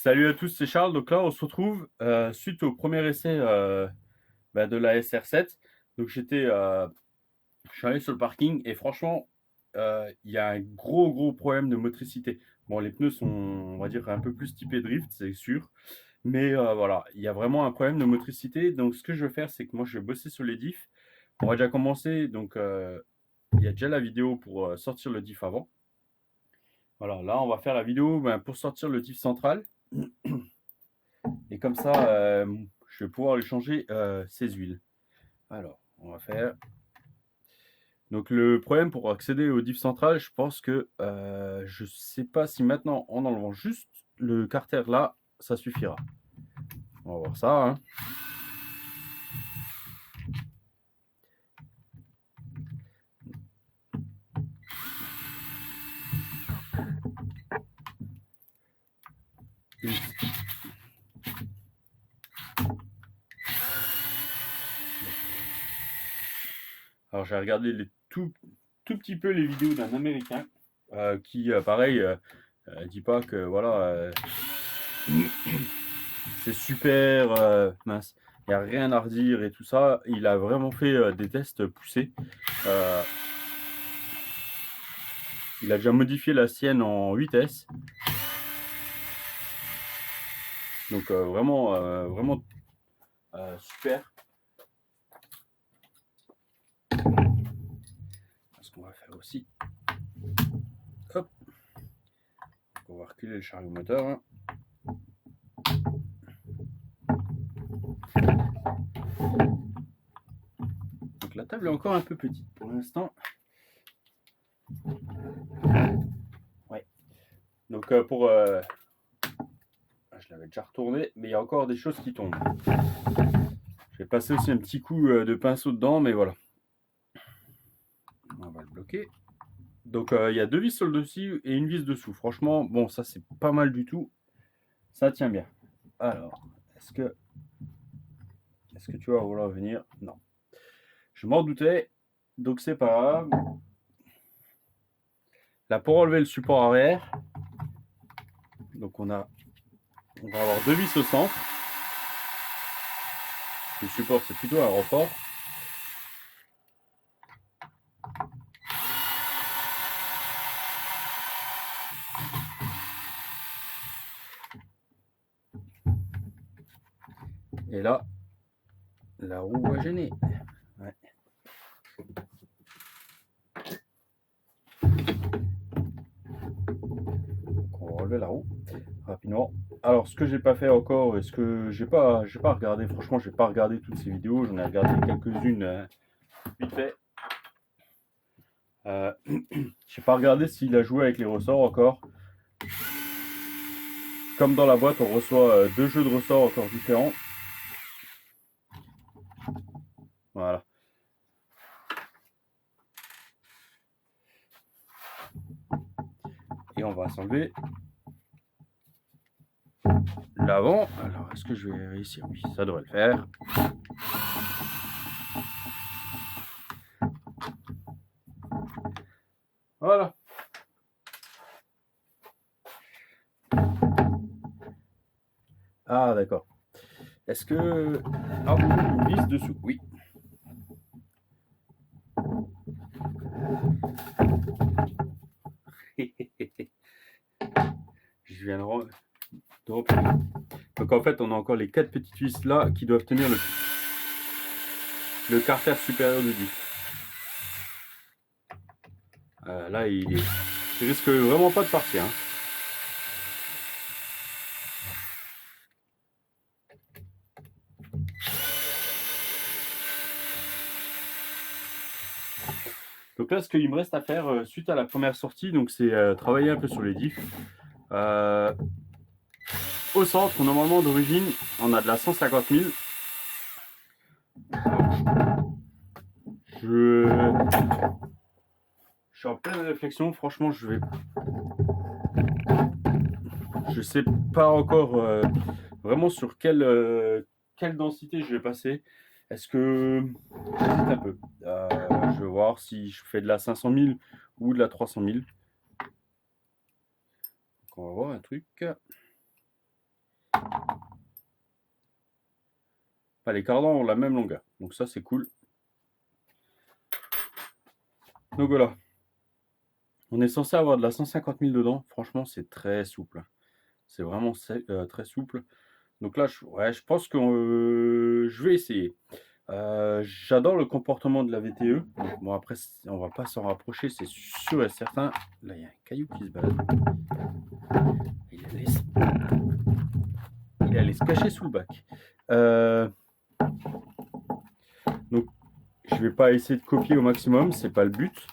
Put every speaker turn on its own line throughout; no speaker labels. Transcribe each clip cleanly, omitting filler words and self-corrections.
Salut à tous, c'est Charles. Donc là, on se retrouve suite au premier essai de la SR7. Donc je suis allé sur le parking et franchement, il y a un gros problème de motricité. Bon, les pneus sont, on va dire, un peu plus typés drift, c'est sûr. Mais voilà, il y a vraiment un problème de motricité. Donc ce que je vais faire, c'est que moi, je vais bosser sur les diffs. On va déjà commencer. Donc il y a déjà la vidéo pour sortir le diff avant. Voilà, là, on va faire la vidéo pour sortir le diff central. Et comme ça, je vais pouvoir lui changer ses huiles. Alors, on va faire. Donc, le problème pour accéder au diff central, je pense que je ne sais pas si maintenant, en enlevant juste le carter là, ça suffira. On va voir ça. Hein. Alors, j'ai regardé tout petit peu les vidéos d'un Américain qui, pareil, dit pas que voilà, c'est super mince. Il n'y a rien à redire et tout ça. Il a vraiment fait des tests poussés. Euh, il a déjà modifié la sienne en 8S. Donc vraiment super. Ce qu'on va faire aussi. Hop. On va reculer le chariot moteur. Hein. Donc la table est encore un peu petite pour l'instant. Ouais. Donc je l'avais déjà retourné, mais il y a encore des choses qui tombent. Je vais passer aussi un petit coup de pinceau dedans, mais voilà. On va le bloquer. Donc il y a deux vis sur le dessus et une vis dessous. Franchement, bon, ça c'est pas mal du tout. Ça tient bien. Alors, est-ce que tu vas vouloir venir? Non. Je m'en doutais, donc c'est pas grave. Là, pour enlever le support arrière, donc on va avoir deux vis au centre. Le support, c'est plutôt un renfort. Et là, la roue va gêner. Ouais. Donc on va relever la roue rapidement. Alors, ce que j'ai pas fait encore, et ce que j'ai pas regardé, franchement, j'ai pas regardé toutes ces vidéos. J'en ai regardé quelques-unes vite fait. J'ai pas regardé s'il a joué avec les ressorts encore. Comme dans la boîte, on reçoit deux jeux de ressorts encore différents. Voilà. Et on va s'enlever l'avant. Alors, est-ce que je vais réussir? Oui, ça devrait le faire. Voilà. Ah, d'accord. Est-ce que... Ah, une vis dessous? Oui. Je viens de repérer. Donc en fait, on a encore les quatre petites vis là qui doivent tenir le carter supérieur du disque. Là, il risque vraiment pas de partir. Hein. Donc là, ce qu'il me reste à faire suite à la première sortie, donc c'est travailler un peu sur les diffs. Au centre, normalement d'origine, on a de la 150 000. Je suis en pleine réflexion. Franchement, je sais pas encore vraiment sur quelle densité je vais passer. Est-ce que j'hésite un peu. Je vais voir si je fais de la 500 000 ou de la 300 000. Donc on va voir un truc. Enfin, les cardans ont la même longueur. Donc ça, c'est cool. Donc voilà. On est censé avoir de la 150 000 dedans. Franchement, c'est très souple. C'est vraiment très souple. Donc là, je pense que je vais essayer. J'adore le comportement de la VTE. Bon, après, on va pas s'en rapprocher, c'est sûr et certain. Là, il y a un caillou qui se balade. Il allait se cacher sous le bac. Donc, je vais pas essayer de copier au maximum, c'est pas le but.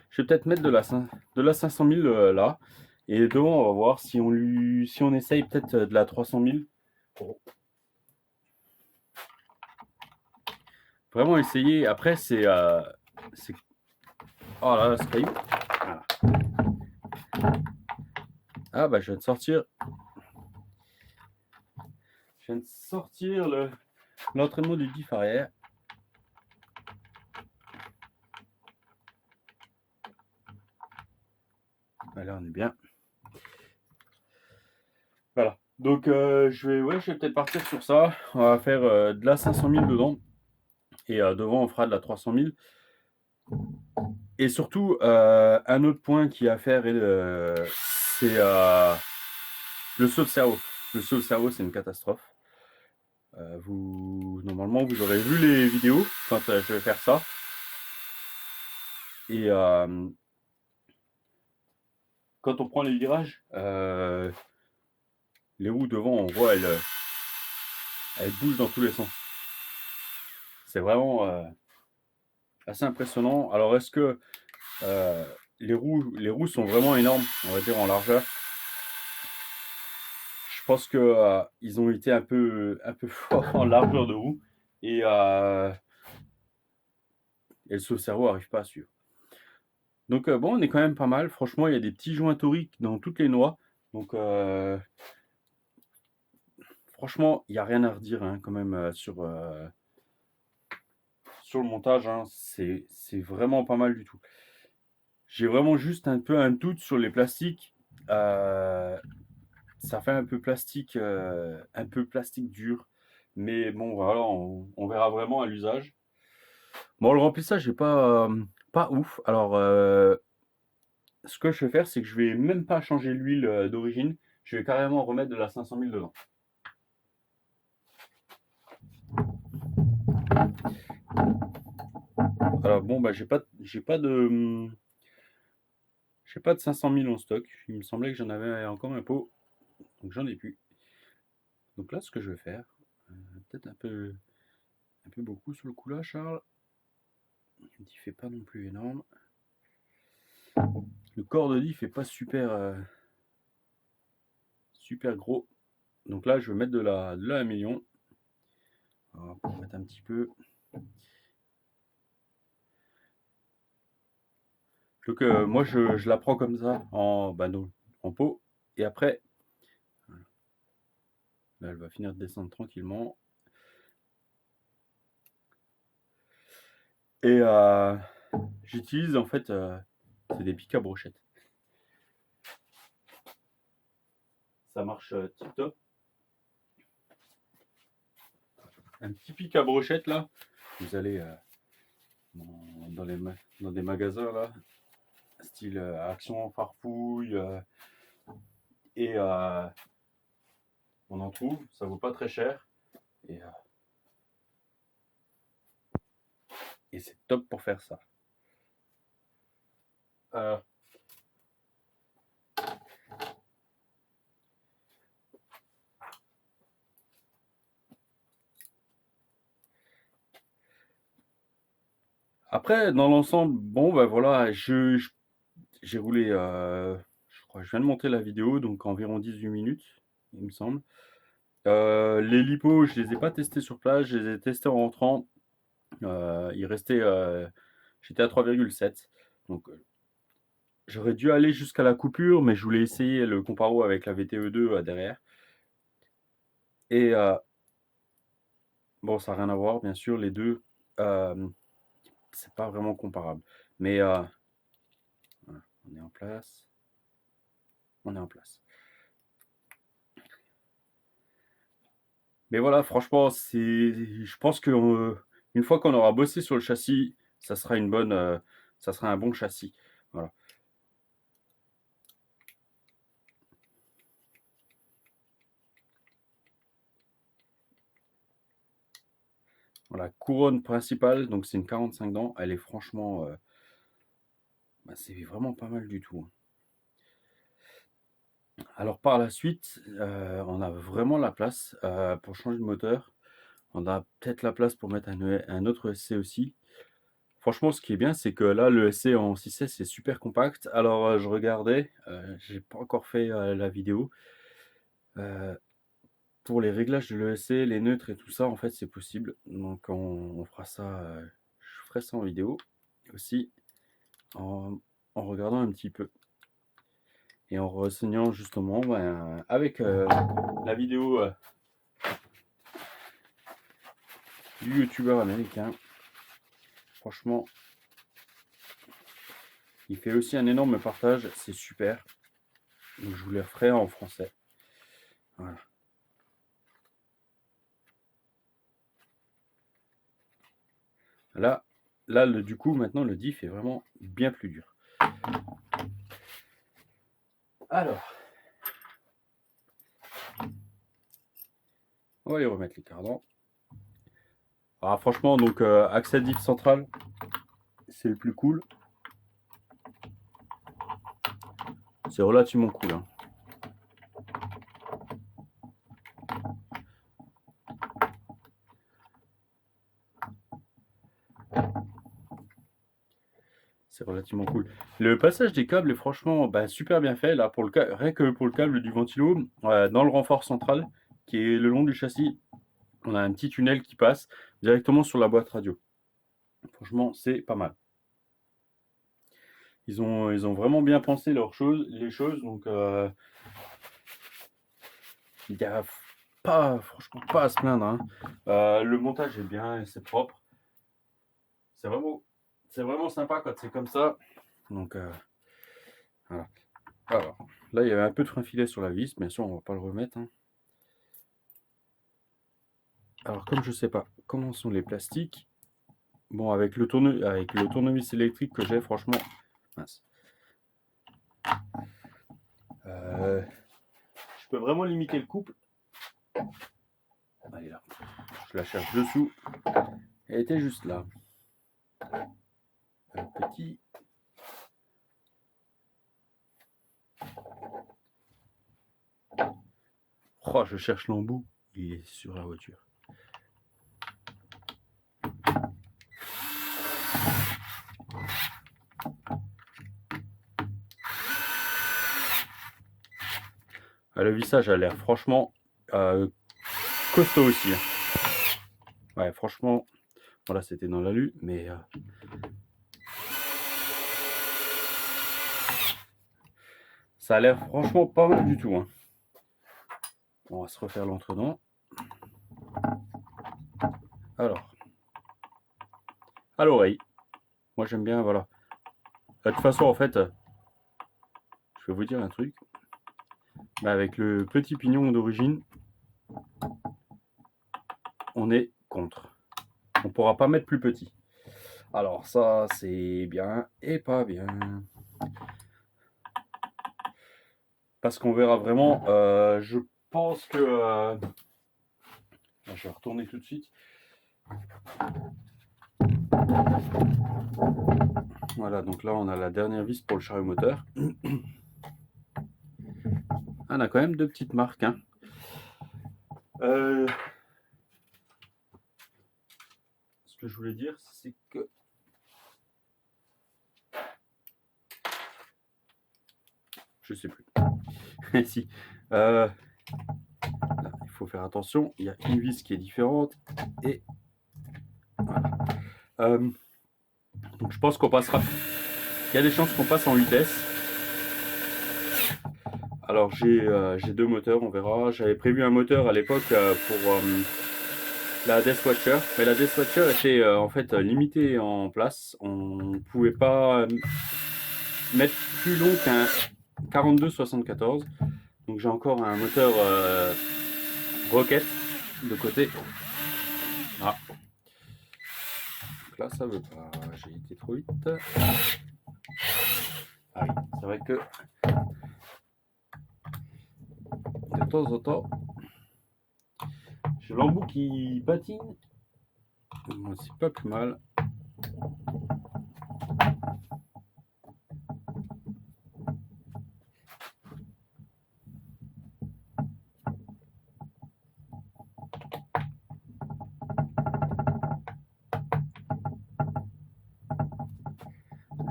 Je vais peut-être mettre de la 500 000 là. Et devant, on va voir si on essaye peut-être de la 300 000. Pour vraiment essayer. Après, oh là là, ce caillou. Voilà. Ah bah, je viens de sortir. L'entraînement du diff arrière. Là, on est bien. Voilà. Donc, je vais peut-être partir sur ça. On va faire de la 500 000 dedans. Et devant, on fera de la 300 000. Et surtout, un autre point qu'il y a à faire, c'est le saut de cerveau. Le saut de cerveau, c'est une catastrophe. Normalement, vous aurez vu les vidéos quand je vais faire ça. Et quand on prend les virages, les roues devant, on voit, elles bougent dans tous les sens. C'est vraiment assez impressionnant. Alors, est-ce que les roues sont vraiment énormes, on va dire en largeur? Je pense que ils ont été un peu forts en largeur de roue et le cerveau n'arrive pas à suivre. Donc bon, on est quand même pas mal. Franchement, il y a des petits joints toriques dans toutes les noix. Donc franchement, il n'y a rien à redire hein, quand même sur le montage. Hein. C'est vraiment pas mal du tout. J'ai vraiment juste un peu un doute sur les plastiques. Ça fait un peu plastique dur. Mais bon, voilà, on verra vraiment à l'usage. Bon, le remplissage n'est pas ouf. Alors, ce que je vais faire, c'est que je vais même pas changer l'huile d'origine. Je vais carrément remettre de la 500 000 dedans. Alors bon, bah j'ai pas de 500 000 en stock. Il me semblait que j'en avais encore un pot, donc j'en ai plus. Donc là, ce que je vais faire, peut-être un peu beaucoup sur le coup là, Charles. Le diff est pas non plus énorme. Le corps de diff est pas super gros. Donc là, je vais mettre de la 1 million. On va mettre un petit peu. Donc moi, je la prends comme ça en pot. Et après, là, elle va finir de descendre tranquillement. Et j'utilise en fait, c'est des pics à brochettes. Ça marche tip top. Un petit pic à brochette là. Vous allez dans des magasins là, style Action, Farfouille, et on en trouve. Ça vaut pas très cher. Et c'est top pour faire ça. Après, dans l'ensemble, bon, ben voilà, j'ai roulé, je crois, je viens de monter la vidéo, donc environ 18 minutes, il me semble. Les lipos, je les ai pas testés sur place, je les ai testés en rentrant. Il restait, j'étais à 3,7. Donc, j'aurais dû aller jusqu'à la coupure, mais je voulais essayer le comparo avec la VTE2 derrière. Et bon, ça n'a rien à voir, bien sûr, les deux. C'est pas vraiment comparable. Mais voilà, on est en place. On est en place. Mais voilà, franchement, je pense que une fois qu'on aura bossé sur le châssis, ça sera ça sera un bon châssis. Voilà. Voilà, couronne principale, donc c'est une 45 dents. Elle est franchement, bah, c'est vraiment pas mal du tout, hein. Alors par la suite, on a vraiment la place pour changer de moteur. On a peut-être la place pour mettre un autre ESC aussi. Franchement, ce qui est bien, c'est que là, le ESC en 6S, c'est super compact. Alors, je regardais, j'ai pas encore fait la vidéo. Euh, pour les réglages de l'ESC, les neutres et tout ça, en fait, c'est possible. Donc, on fera ça, je ferai ça en vidéo aussi, en, en regardant un petit peu. Et en renseignant justement ben, avec la vidéo du youtubeur américain. Franchement, il fait aussi un énorme partage, c'est super. Donc je vous les referai en français. Voilà. Là du coup, maintenant, le diff est vraiment bien plus dur. Alors, on va aller remettre les cardans. Alors franchement, donc accès diff central, c'est le plus cool. C'est relativement cool, hein. C'est relativement cool. Le passage des câbles est franchement bah, super bien fait. Là, rien que pour le câble du ventilo, dans le renfort central, qui est le long du châssis, on a un petit tunnel qui passe directement sur la boîte radio. Franchement, c'est pas mal. Ils ont vraiment bien pensé les choses. Donc, il n'y a franchement, pas à se plaindre, hein. Le montage est bien, c'est propre. C'est vraiment, c'est vraiment sympa quand c'est comme ça. Donc, voilà. Alors, là, il y avait un peu de frein filet sur la vis. Bien sûr, on va pas le remettre, hein. Alors, comme je sais pas comment sont les plastiques, bon, avec le tournevis électrique que j'ai, franchement, mince. Je peux vraiment limiter le couple. Elle est là. Je la cherche dessous. Elle était juste là. Un petit. Oh, je cherche l'embout. Il est sur la voiture. Le vissage a l'air franchement costaud aussi, hein. Ouais, franchement, voilà, c'était dans l'alu, mais ça a l'air franchement pas mal du tout, hein. On va se refaire l'entredent. Alors, à l'oreille. Moi, j'aime bien, voilà. De toute façon, en fait, je vais vous dire un truc. Avec le petit pignon d'origine, on est contre. On ne pourra pas mettre plus petit. Alors ça, c'est bien et pas bien. Parce qu'on verra vraiment, je pense que... je vais retourner tout de suite. Voilà, donc là, on a la dernière vis pour le chariot moteur. On a quand même deux petites marques, hein. Ce que je voulais dire, c'est que... Je sais plus. Si. Il faut faire attention. Il y a une vis qui est différente. Et voilà. Donc je pense qu'on passera. Il y a des chances qu'on passe en vitesse. Alors j'ai deux moteurs, on verra. J'avais prévu un moteur à l'époque pour la Deathwatcher, mais la Deathwatcher était en fait limitée en place. On ne pouvait pas mettre plus long qu'un 42-74. Donc j'ai encore un moteur Rocket de côté. Ah. Donc là, ça veut pas. J'ai été trop vite. Ah oui, c'est vrai que de temps en temps, j'ai l'embout qui patine. C'est pas plus mal.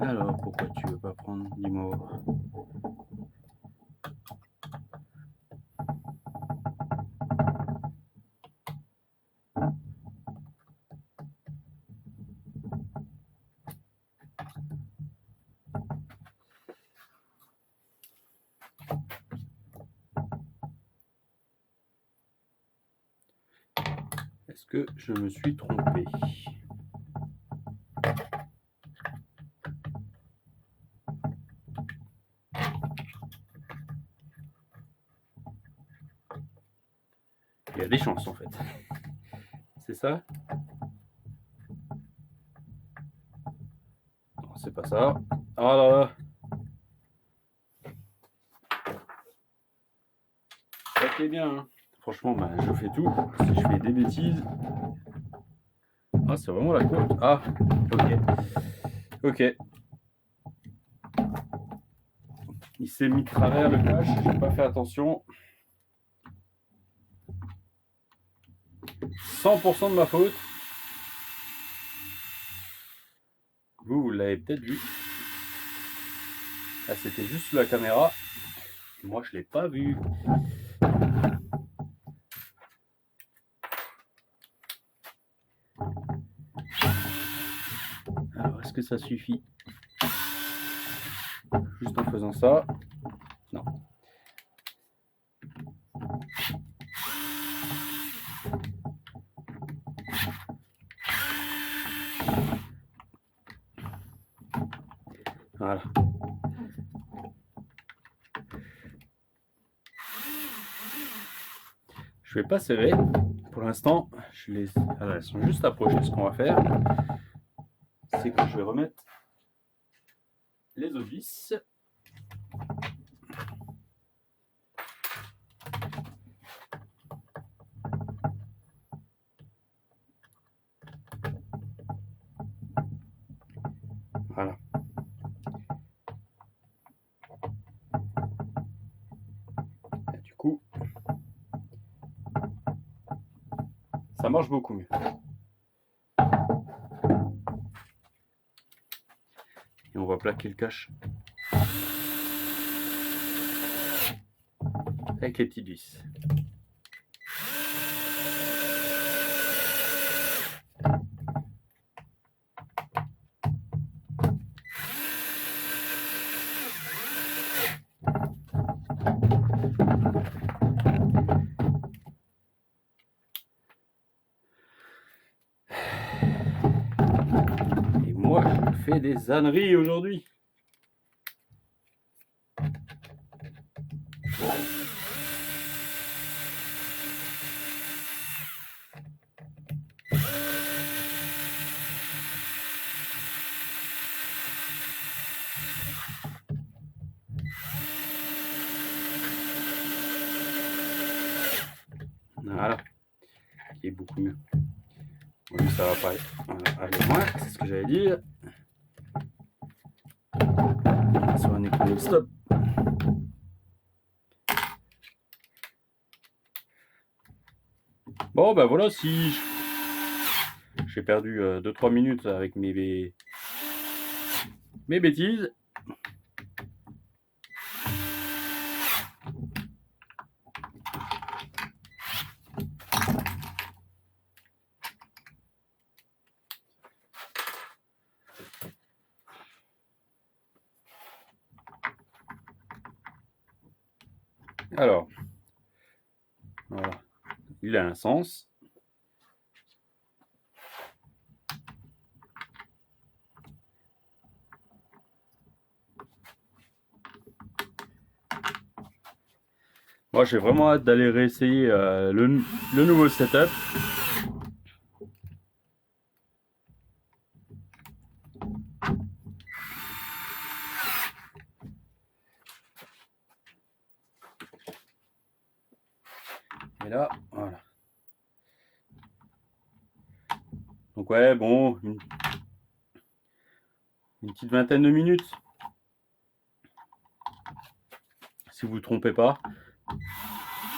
Alors, pourquoi tu veux pas prendre? Dis-moi. Est-ce que je me suis trompé? Il y a des chances en fait. C'est ça? Non, c'est pas ça. Oh là là. Ça qui est bien. Hein. Franchement, bah, je fais tout. Si je fais des bêtises. Ah, c'est vraiment la courte. Ah, ok. Ok. Il s'est mis de travers le cache. J'ai pas fait attention. 100% de ma faute. Vous l'avez peut-être vu. Ah, c'était juste sous la caméra. Moi, je l'ai pas vu. Alors, est-ce que ça suffit? Juste en faisant ça? Non. Voilà. Je vais pas serrer. Pour l'instant, elles sont juste approchées. Ce qu'on va faire, c'est que je vais remettre les autres vis. Voilà. Et du coup, ça marche beaucoup mieux. Et on va plaquer le cache avec les petites vis. Et moi, je fais des âneries aujourd'hui. Voilà, qui est beaucoup mieux. Bon, ça va pas aller loin, c'est ce que j'allais dire. Sur un écran de stop. Bon, ben voilà, si j'ai perdu 2-3 minutes avec mes bêtises. Alors, voilà, il a un sens. Moi, j'ai vraiment hâte d'aller réessayer le nouveau setup. Et là, voilà. Donc ouais, bon, une petite vingtaine de minutes. Si vous ne vous trompez pas,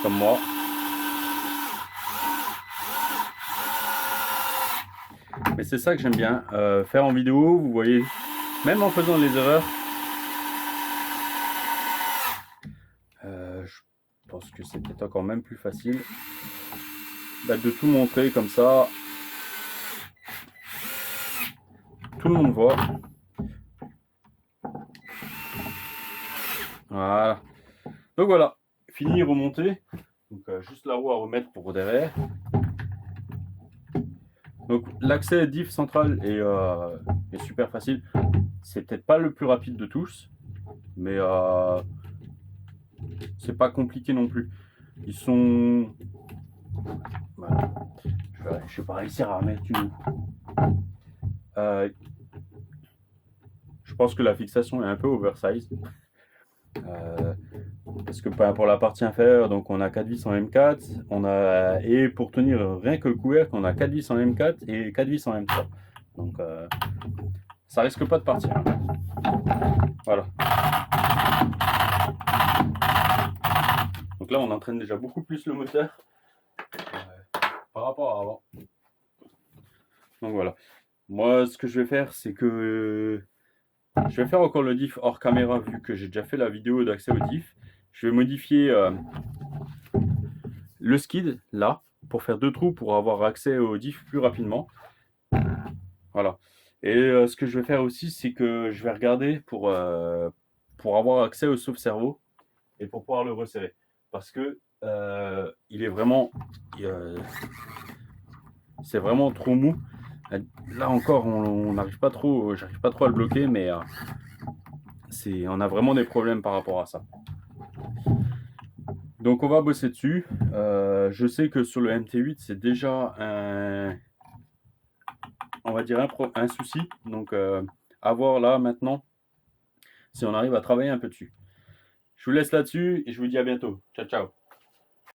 comme moi. Mais c'est ça que j'aime bien, faire en vidéo, vous voyez, même en faisant les erreurs, je pense que c'est peut-être encore même plus facile de tout montrer comme ça, tout le monde voit. Voilà. Donc voilà, fini, remonter. Donc juste la roue à remettre pour derrière. Donc l'accès diff central est super facile. C'est peut-être pas le plus rapide de tous, mais c'est pas compliqué non plus. Ils sont... Voilà. Je vais pas réussir à remettre une... je pense que la fixation est un peu oversize. Parce que pour la partie inférieure, donc on a 4 vis en M4, et pour tenir rien que le couvercle, on a 4 vis en M4 et 4 vis en M3. Donc ça risque pas de partir. Voilà. Donc là, on entraîne déjà beaucoup plus le moteur par rapport à avant. Donc voilà. Moi, ce que je vais faire, c'est que je vais faire encore le diff hors caméra, vu que j'ai déjà fait la vidéo d'accès au diff. Je vais modifier le skid là pour faire 2 trous pour avoir accès au diff plus rapidement. Voilà. Et ce que je vais faire aussi, c'est que je vais regarder pour avoir accès au sauve-cerveau et pour pouvoir le resserrer. Parce que il est vraiment... c'est vraiment trop mou. Là encore, on n'arrive pas trop, j'arrive pas trop à le bloquer, mais on a vraiment des problèmes par rapport à ça. Donc on va bosser dessus. Je sais que sur le MT8, c'est déjà on va dire un souci. Donc à voir là maintenant si on arrive à travailler un peu dessus. Je vous laisse là-dessus et je vous dis à bientôt. Ciao, ciao.